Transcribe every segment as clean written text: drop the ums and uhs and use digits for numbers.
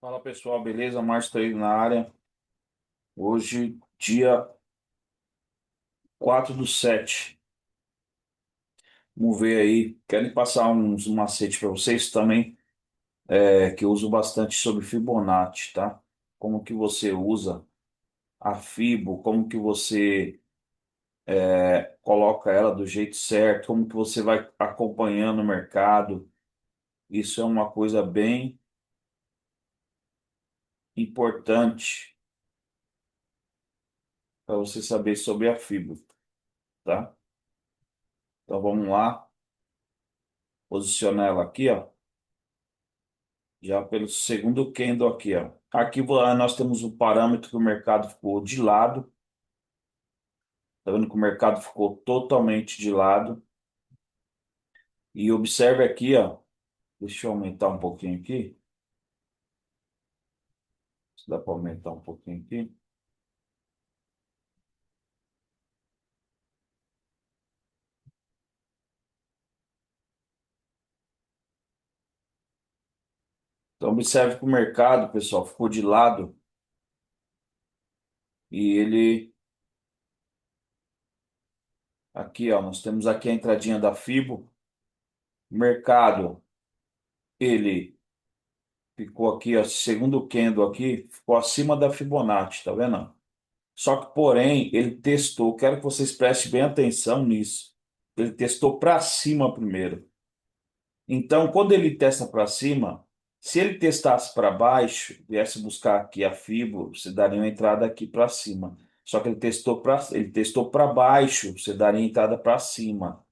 Fala pessoal, beleza? Márcio aí na área. Hoje, dia 4/7. Vamos ver aí. Quero passar uns macetes para vocês também, que eu uso bastante sobre Fibonacci, tá? Como que você usa a Fibo, como que você coloca ela do jeito certo, como que você vai acompanhando o mercado. Isso é uma coisa bem importante para você saber sobre a Fibo, tá? Então vamos lá, posicionar ela aqui, ó. Já pelo segundo candle aqui, ó. Aqui nós temos o parâmetro que o mercado ficou de lado. Tá vendo que o mercado ficou totalmente de lado. E observe aqui, ó. Deixa eu aumentar um pouquinho aqui. Se dá para aumentar um pouquinho aqui. Então observe que o mercado, pessoal, ficou de lado e ele aqui, ó, nós temos aqui a entradinha da Fibo. O mercado, ele ficou aqui, ó, segundo candle aqui, ficou acima da Fibonacci, tá vendo? Só que, porém, ele testou, quero que vocês prestem bem atenção nisso. Ele testou para cima primeiro. Então, quando ele testa para cima, se ele testasse para baixo, viesse buscar aqui a fibra, você daria uma entrada aqui para cima. Só que ele testou para baixo, você daria entrada para cima.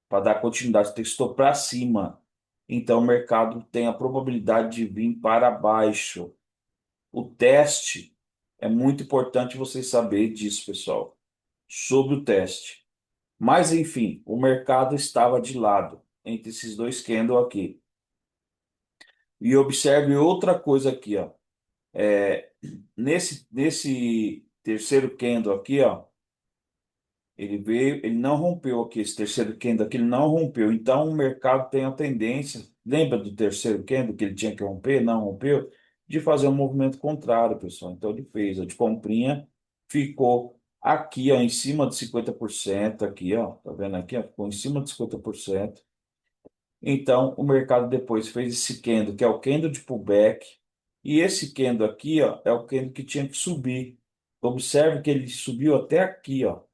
Para dar continuidade, testou para cima. Então, o mercado tem a probabilidade de vir para baixo. O teste é muito importante vocês saberem disso, pessoal, sobre o teste. Mas, enfim, o mercado estava de lado entre esses dois candles aqui. E observe outra coisa aqui, ó. Nesse terceiro candle aqui, ó, ele veio, ele não rompeu aqui, esse terceiro candle aqui, ele não rompeu. Então, o mercado tem a tendência, lembra do terceiro candle que ele tinha que romper, não rompeu, de fazer um movimento contrário, pessoal. Então, ele fez, a de comprinha ficou aqui, ó, em cima de 50% aqui, ó, tá vendo aqui, ó, ficou em cima de 50%. Então, o mercado depois fez esse candle, que é o candle de pullback, e esse candle aqui, ó, é o candle que tinha que subir. Observe que ele subiu até aqui, ó.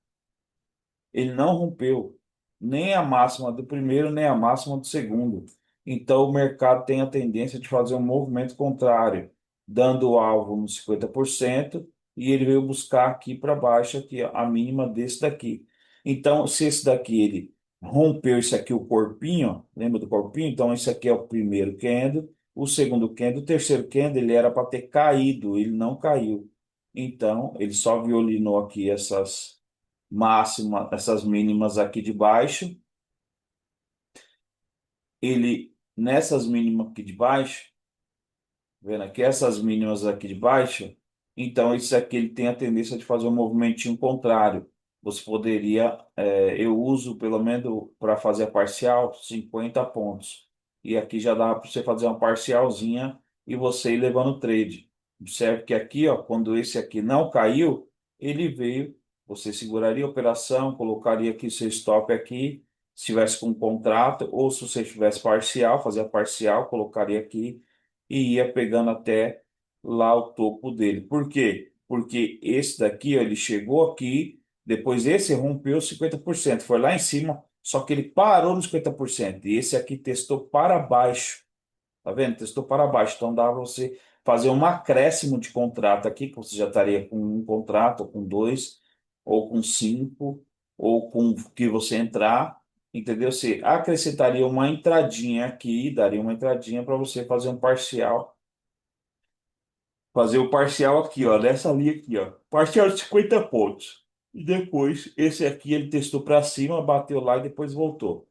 Ele não rompeu nem a máxima do primeiro, nem a máxima do segundo. Então, o mercado tem a tendência de fazer um movimento contrário, dando o alvo nos 50%, e ele veio buscar aqui para baixo, aqui, ó, a mínima desse daqui. Então, se esse daqui ele rompeu esse aqui, o corpinho, ó, lembra do corpinho? Então, esse aqui é o primeiro candle, o segundo candle, o terceiro candle, ele era para ter caído, ele não caiu. Então, ele só violinou aqui essas mínimas aqui de baixo. Ele, nessas mínimas aqui de baixo, vendo aqui, essas mínimas aqui de baixo, então isso aqui ele tem a tendência de fazer um movimentinho contrário. Você poderia, eu uso pelo menos para fazer a parcial 50 pontos. E aqui já dá para você fazer uma parcialzinha e você ir levando o trade. Observe que aqui, ó, quando esse aqui não caiu, ele veio, você seguraria a operação, colocaria aqui seu stop aqui, se tivesse com um contrato, ou se você tivesse parcial, fazia parcial, colocaria aqui e ia pegando até lá o topo dele. Por quê? Porque esse daqui, ó, ele chegou aqui, depois esse rompeu 50%, foi lá em cima, só que ele parou no 50%. E esse aqui testou para baixo. Tá vendo? Testou para baixo. Então dá para você fazer um acréscimo de contrato aqui, que você já estaria com um contrato, ou com dois, ou com cinco, ou com o que você entrar. Entendeu? Você acrescentaria uma entradinha aqui, daria uma entradinha para você fazer um parcial. Fazer o parcial aqui, ó, nessa linha aqui, ó. Parcial de 50 pontos. E depois, esse aqui ele testou para cima, bateu lá e depois voltou.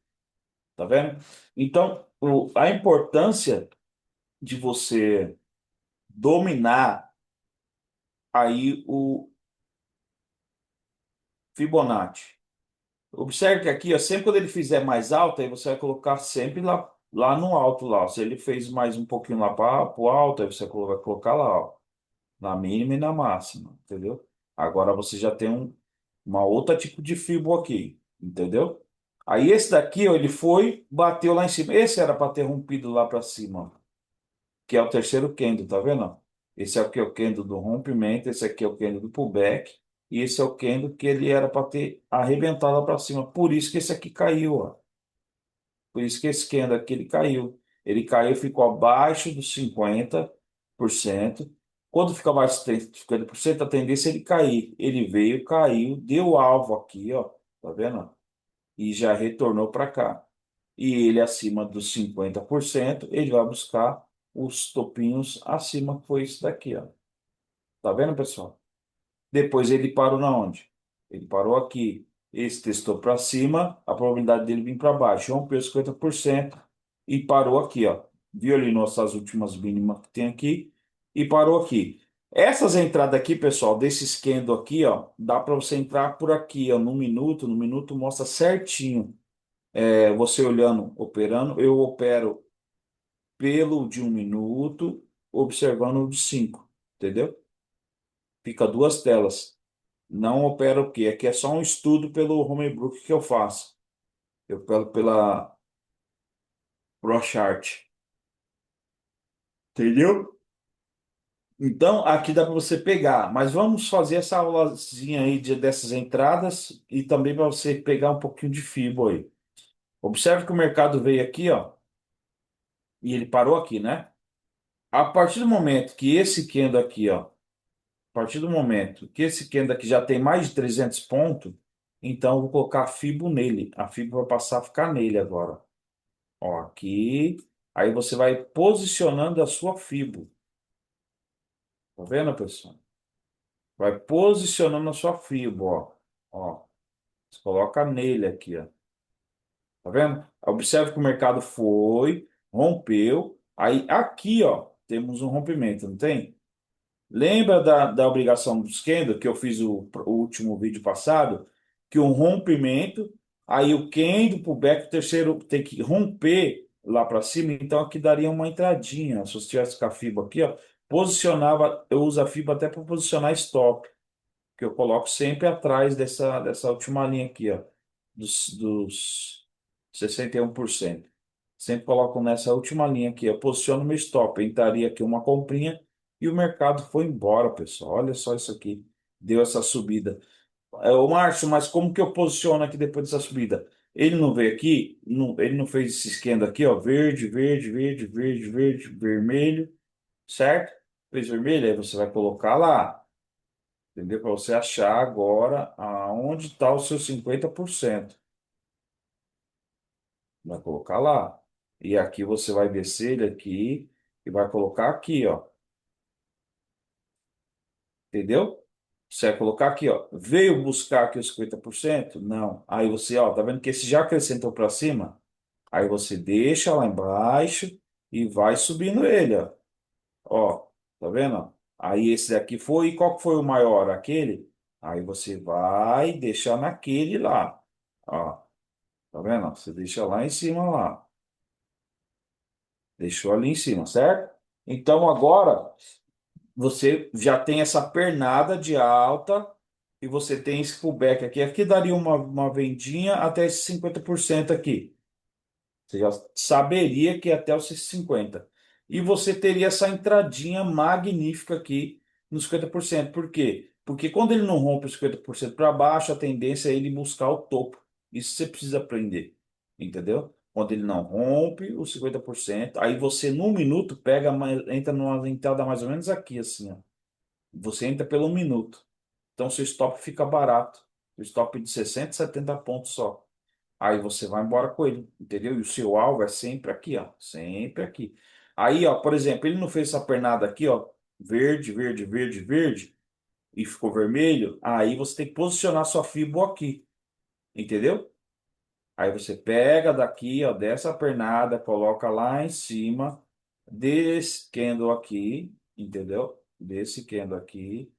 Tá vendo? Então, a importância de você dominar aí o Fibonacci. Observe que aqui, ó, sempre quando ele fizer mais alto, aí você vai colocar sempre lá lá no alto lá. Se ele fez mais um pouquinho lá para o alto, aí você vai colocar lá, ó, na mínima e na máxima, entendeu? Agora você já tem uma outra tipo de fibra aqui, entendeu? Aí esse daqui, ó, ele foi, bateu lá em cima. Esse era para ter rompido lá para cima, ó, que é o terceiro kendo, tá vendo? Esse aqui é o kendo do rompimento, esse aqui é o kendo do pullback, e esse é o kendo que ele era para ter arrebentado lá para cima. Por isso que esse aqui caiu, ó. Por isso que esse kendo aqui ele caiu. Ele caiu, ficou abaixo dos 50%. Quando fica abaixo dos 50%, a tendência é ele cair. Ele veio, caiu, deu alvo aqui, ó. Tá vendo? E já retornou para cá. E ele acima dos 50%, ele vai buscar os topinhos acima, que foi isso daqui, ó. Tá vendo, pessoal? Depois ele parou na onde? Ele parou aqui. Esse testou para cima, a probabilidade dele vir para baixo, rompeu 50% e parou aqui, ó. Viu ali nossas últimas mínimas que tem aqui e parou aqui. Essas entradas aqui, pessoal, desse candle aqui, ó, dá para você entrar por aqui, ó, no minuto mostra certinho. É, você olhando, operando, eu opero pelo de um minuto, observando o de cinco, entendeu? Fica duas telas. Não opera o quê? Aqui é só um estudo pelo Homebrook que eu faço. Eu pego pela ProChart. Entendeu? Então, aqui dá para você pegar. Mas vamos fazer essa aulazinha aí dessas entradas e também para você pegar um pouquinho de FIBO aí. Observe que o mercado veio aqui, ó, e ele parou aqui, né? A partir do momento que esse candle aqui, ó, a partir do momento que esse candle aqui já tem mais de 300 pontos, então eu vou colocar a FIBO nele. A FIBO vai passar a ficar nele agora. Ó, aqui. Aí você vai posicionando a sua fibra. Tá vendo, pessoal? Vai posicionando a sua fibra, ó. Ó, você coloca nele aqui, ó. Tá vendo? Observe que o mercado foi, rompeu. Aí aqui, ó, temos um rompimento, não tem? Lembra da obrigação do candle que eu fiz o último vídeo passado? Que um rompimento, aí o candle pro back, o terceiro tem que romper lá para cima, então aqui daria uma entradinha. Se você tivesse com a fibra aqui, ó, posicionava, eu uso a fibra até para posicionar stop, que eu coloco sempre atrás dessa última linha aqui, ó, dos 61%. Sempre coloco nessa última linha aqui, eu posiciono meu stop, entraria aqui uma comprinha e o mercado foi embora, pessoal. Olha só isso aqui, deu essa subida. Ô, Márcio, mas como que eu posiciono aqui depois dessa subida? Ele não veio aqui, ele não fez esse esquema aqui, ó, verde, verde, verde, verde, verde, vermelho, certo? Fez vermelho, aí você vai colocar lá. Entendeu? Para você achar agora aonde está o seu 50%. Vai colocar lá. E aqui você vai descer ele aqui e vai colocar aqui, ó. Entendeu? Você vai colocar aqui, ó. Veio buscar aqui os 50%? Não. Aí você, ó, tá vendo que esse já acrescentou para cima? Aí você deixa lá embaixo e vai subindo ele, ó. Ó, tá vendo? Ó? Aí esse daqui foi, e qual que foi o maior? Aquele? Aí você vai deixar naquele lá. Ó. Tá vendo? Você deixa lá em cima lá. Deixou ali em cima, certo? Então agora você já tem essa pernada de alta e você tem esse pullback aqui. Aqui daria uma vendinha até esses 50% aqui. Você já saberia que é até os 50. E você teria essa entradinha magnífica aqui nos 50%. Por quê? Porque quando ele não rompe os 50% para baixo, a tendência é ele buscar o topo. Isso você precisa aprender. Entendeu? Quando ele não rompe os 50%, aí você, num minuto, pega, entra numa entrada mais ou menos aqui, assim, ó. Você entra pelo minuto. Então, seu stop fica barato. O stop de 60, 70 pontos só. Aí você vai embora com ele, entendeu? E o seu alvo é sempre aqui, ó. Sempre aqui. Aí, ó, por exemplo, ele não fez essa pernada aqui, ó. Verde, verde, verde, verde. E ficou vermelho. Aí você tem que posicionar sua fibra aqui. Entendeu? Aí você pega daqui, ó, dessa pernada, coloca lá em cima desse candle aqui, entendeu? Desse candle aqui.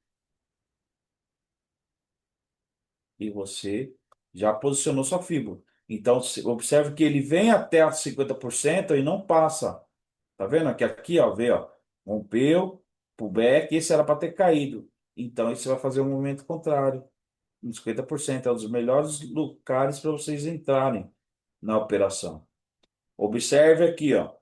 E você já posicionou sua fibra. Então, observe que ele vem até a 50% e não passa. Tá vendo? Aqui, ó, vê, ó, rompeu, pullback, esse era para ter caído. Então, isso vai fazer um movimento contrário. Uns 50% é um dos melhores lugares para vocês entrarem na operação. Observe aqui, ó.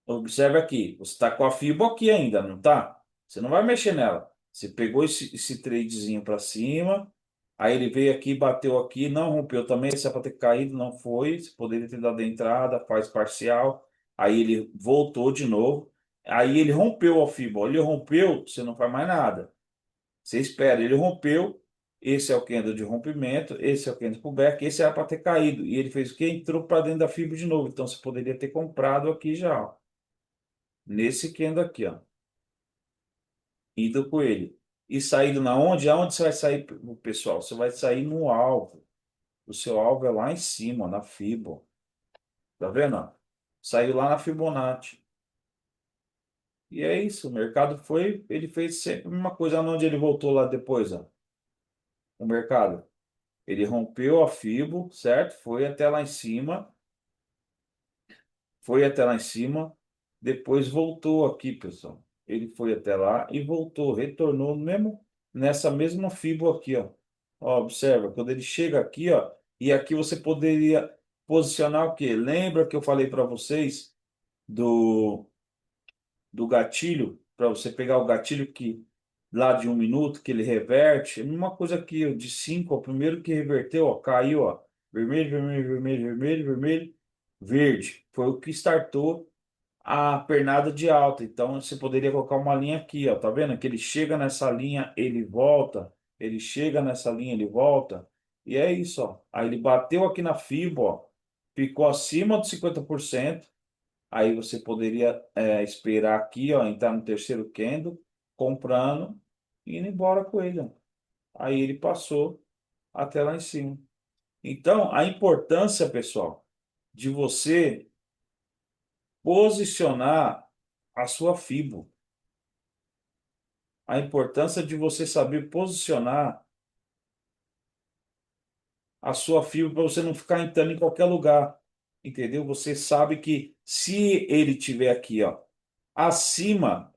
Observe aqui. Você está com a FIBO aqui ainda, não tá? Você não vai mexer nela. Você pegou esse tradezinho para cima, aí ele veio aqui, bateu aqui, não rompeu também. Esse é para ter caído, não foi. Você poderia ter dado a entrada, faz parcial. Aí ele voltou de novo. Aí ele rompeu a FIBO. Ele rompeu, você não faz mais nada. Você espera, ele rompeu. Esse é o candle de rompimento, esse é o candle pullback, esse era para ter caído. E ele fez o quê? Entrou para dentro da FIBO de novo. Então você poderia ter comprado aqui já, ó. Nesse candle aqui, ó. Indo com ele. E saído na onde? Aonde você vai sair, pessoal? Você vai sair no alvo. O seu alvo é lá em cima, na Fibo. Tá vendo? Ó? Saiu lá na Fibonacci. E é isso. O mercado foi. Ele fez sempre a mesma coisa. Onde ele voltou lá depois, ó? O mercado. Ele rompeu a Fibo, certo? Foi até lá em cima. Foi até lá em cima, depois voltou aqui, pessoal. Ele foi até lá e voltou, retornou mesmo nessa mesma fibra aqui, ó. Ó, observa, quando ele chega aqui, ó, e aqui você poderia posicionar o quê? Lembra que eu falei para vocês do do gatilho, para você pegar o gatilho que lá de 1 minuto, que ele reverte, é a mesma coisa aqui, ó, de 5, ó, o primeiro que reverteu, ó, caiu, ó, vermelho, vermelho, vermelho, vermelho, vermelho, verde. Foi o que startou a pernada de alta. Então você poderia colocar uma linha aqui, ó, tá vendo? Que ele chega nessa linha, ele volta, ele chega nessa linha, ele volta. E é isso, ó. Aí ele bateu aqui na fibra, ó, ficou acima dos 50%. Aí você poderia esperar aqui, ó, entrar no terceiro candle, comprando e indo embora com ele, ó. Aí ele passou até lá em cima. Então, a importância, pessoal, de você posicionar a sua FIBO, a importância de você saber posicionar a sua FIBO para você não ficar entrando em qualquer lugar, entendeu? Você sabe que se ele tiver aqui, ó, acima,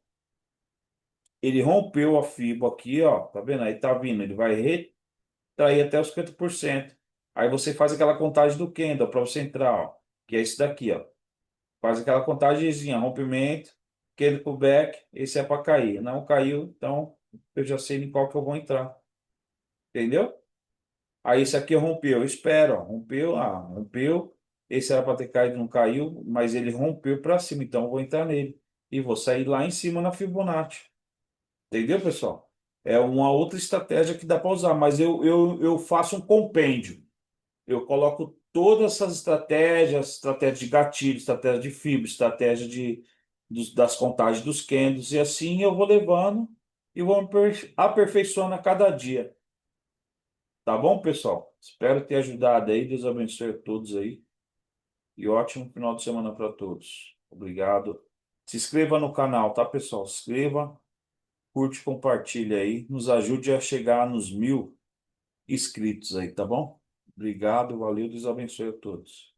ele rompeu a FIBO aqui, ó, tá vendo? Aí tá vindo, ele vai retrair até os 50%. Aí você faz aquela contagem do candle para você entrar, ó, que é esse daqui, ó. Faz aquela contagemzinha, rompimento, candle pullback, esse é para cair. Não caiu, então eu já sei em qual que eu vou entrar. Entendeu? Aí esse aqui rompeu, eu espero, ó, rompeu, rompeu. Esse era para ter caído, não caiu, mas ele rompeu para cima, então eu vou entrar nele. E vou sair lá em cima na Fibonacci. Entendeu, pessoal? É uma outra estratégia que dá para usar, mas eu faço um compêndio. Eu coloco todas essas estratégias, estratégia de gatilho, estratégia de fibra, estratégia das contagens dos candles, e assim eu vou levando e vou aperfeiçoando a cada dia. Tá bom, pessoal? Espero ter ajudado aí. Deus abençoe a todos aí. E ótimo final de semana para todos. Obrigado. Se inscreva no canal, tá, pessoal? Se inscreva, curte, compartilha aí. Nos ajude a chegar nos 1.000 inscritos aí, tá bom? Obrigado, valeu. Deus abençoe a todos.